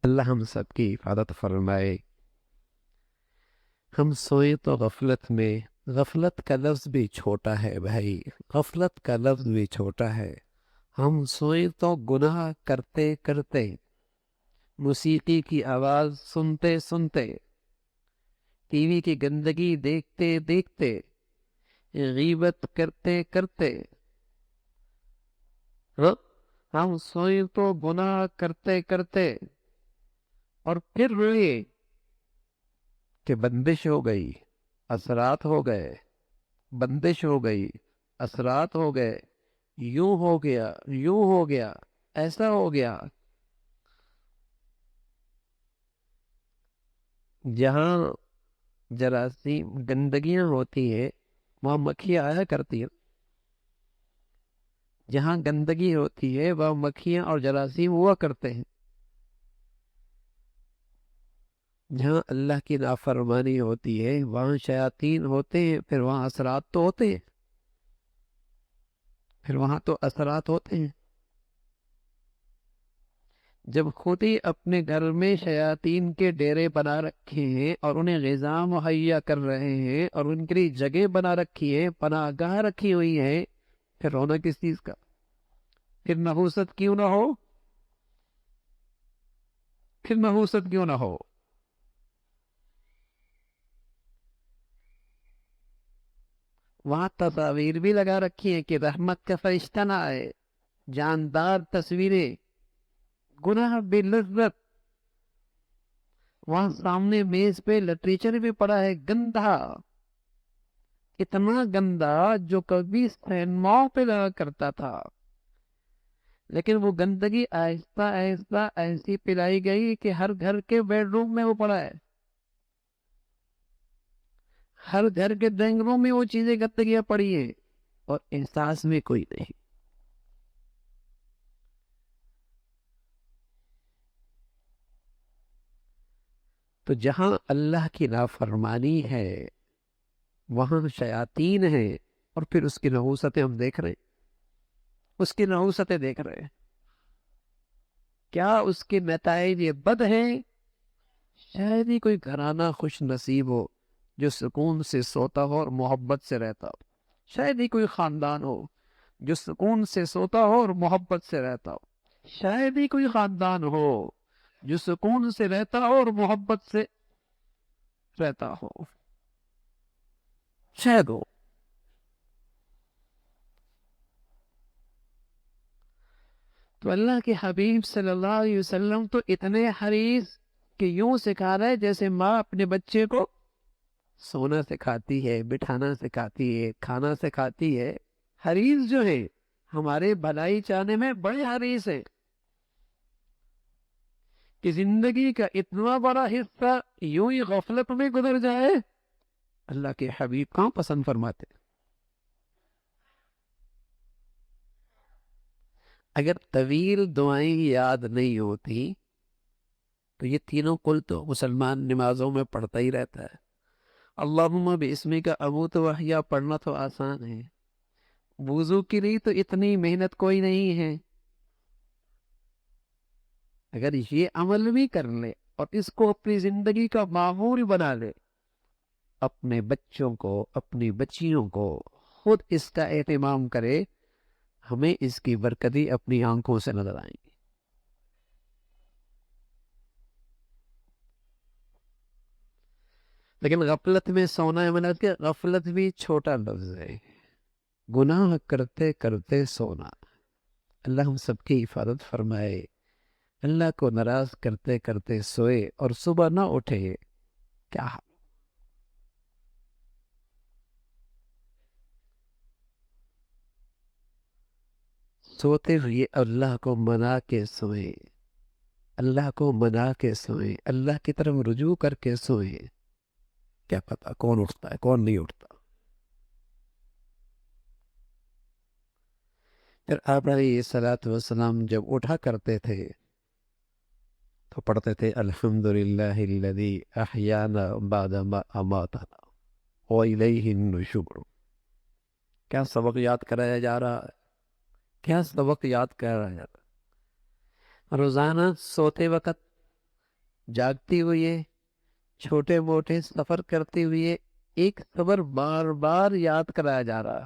اللہ ہم سب کی حفاظت فرمائے۔ ہم سوئیں تو غفلت میں، غفلت کا لفظ بھی چھوٹا ہے بھائی، غفلت کا لفظ بھی چھوٹا ہے۔ ہم سوئیں تو گناہ کرتے کرتے، موسیقی کی آواز سنتے سنتے، ٹی وی کی گندگی دیکھتے دیکھتے، غیبت کرتے کرتے، ہاں؟ ہم سوئیں تو گناہ کرتے کرتے اور پھر روئے کہ بندش ہو گئی، اثرات ہو گئے، بندش ہو گئی، اثرات ہو گئے، یوں ہو گیا، یوں ہو گیا، ایسا ہو گیا۔ جہاں جراثیم گندگیاں ہوتی ہیں وہاں مکھیاں آیا کرتی ہیں، جہاں گندگی ہوتی ہے وہاں مکھیاں اور جراثیم ہوا کرتے ہیں۔ جہاں اللہ کی نافرمانی ہوتی ہے وہاں شیاطین ہوتے ہیں، پھر وہاں اثرات تو ہوتے ہیں، پھر وہاں تو اثرات ہوتے ہیں۔ جب خود ہی اپنے گھر میں شیاطین کے ڈیرے بنا رکھے ہیں اور انہیں غذا مہیا کر رہے ہیں اور ان کے لیے جگہ بنا رکھی ہے، پناہ گاہ رکھی ہوئی ہے، پھر رونا کس چیز کا؟ پھر نحوست کیوں نہ ہو؟ پھر نحوست کیوں نہ ہو؟ وہاں تصاویر بھی لگا رکھی ہیں کہ رحمت کا فرشتہ نہ آئے، جاندار تصویریں، گناہ بلذت۔ وہاں سامنے میز پہ لٹریچر بھی پڑا ہے گندا، اتنا گندا جو کبھی سینماؤں پہ لگا کرتا تھا، لیکن وہ گندگی آہستہ آہستہ ایسی پلائی گئی کہ ہر گھر کے بیڈ روم میں وہ پڑا ہے، ہر گھر کے ڈرائنگ روم میں وہ چیزیں گندگیاں پڑی ہیں، اور احساس میں کوئی نہیں۔ تو جہاں اللہ کی نافرمانی ہے وہاں شیاطین ہیں، اور پھر اس کی نحوستیں ہم دیکھ رہے ہیں، اس کی نحوستیں دیکھ رہے ہیں۔ کیا اس کے نتائج یہ بد ہیں؟ شاید ہی کوئی گھرانہ خوش نصیب ہو جو سکون سے سوتا ہو اور محبت سے رہتا ہو، شاید ہی کوئی خاندان ہو جو سکون سے سوتا ہو اور محبت سے رہتا ہو، شاید ہی کوئی خاندان ہو جو سکون سے رہتا ہو اور محبت سے رہتا ہو، شاید ہو۔ تو اللہ کے حبیب صلی اللہ علیہ وسلم تو اتنے حریص کہ یوں سکھا رہے جیسے ماں اپنے بچے کو سونا سکھاتی ہے، بٹھانا سکھاتی ہے، کھانا سکھاتی ہے۔ حریص جو ہے ہمارے بھلائی چاہنے میں بڑے حریص ہیں کہ زندگی کا اتنا بڑا حصہ یوں ہی غفلت میں گزر جائے، اللہ کے حبیب کہاں پسند فرماتے؟ اگر طویل دعائیں یاد نہیں ہوتی تو یہ تینوں کل تو مسلمان نمازوں میں پڑھتا ہی رہتا ہے۔ اللہم باسمک اموت واحیا پڑھنا تو آسان ہے، وضو کے لیے تو اتنی محنت کوئی نہیں ہے۔ اگر یہ عمل بھی کر لے اور اس کو اپنی زندگی کا معمول بنا لے، اپنے بچوں کو، اپنی بچیوں کو خود اس کا اہتمام کرے، ہمیں اس کی برکتی اپنی آنکھوں سے نظر آئیں گی۔ لیکن غفلت میں سونا ہے، میں نے کہا غفلت بھی چھوٹا لفظ ہے، گناہ کرتے کرتے سونا۔ اللہ ہم سب کی حفاظت فرمائے۔ اللہ کو ناراض کرتے کرتے سوئے اور صبح نہ اٹھے، کیا حال؟ سوتے ہوئے اللہ کو منا کے سوئے، اللہ کو منا کے سوئے، اللہ کی طرف رجوع کر کے سوئے، کیا پتا کون اٹھتا ہے کون نہیں اٹھتا۔ پھر آپ علیہ الصلوۃ والسلام جب اٹھا کرتے تھے تو پڑھتے تھے الحمدللہ الذی احیانا بعد ما اماتنا والیہ النشور۔ کیا سبق یاد کرایا جا رہا ہے؟ کیا سبق یاد کرایا جا رہا ہے؟ روزانہ سوتے وقت جاگتے ہوئے چھوٹے موٹے سفر کرتے ہوئے ایک خبر بار بار یاد کرایا جا رہا،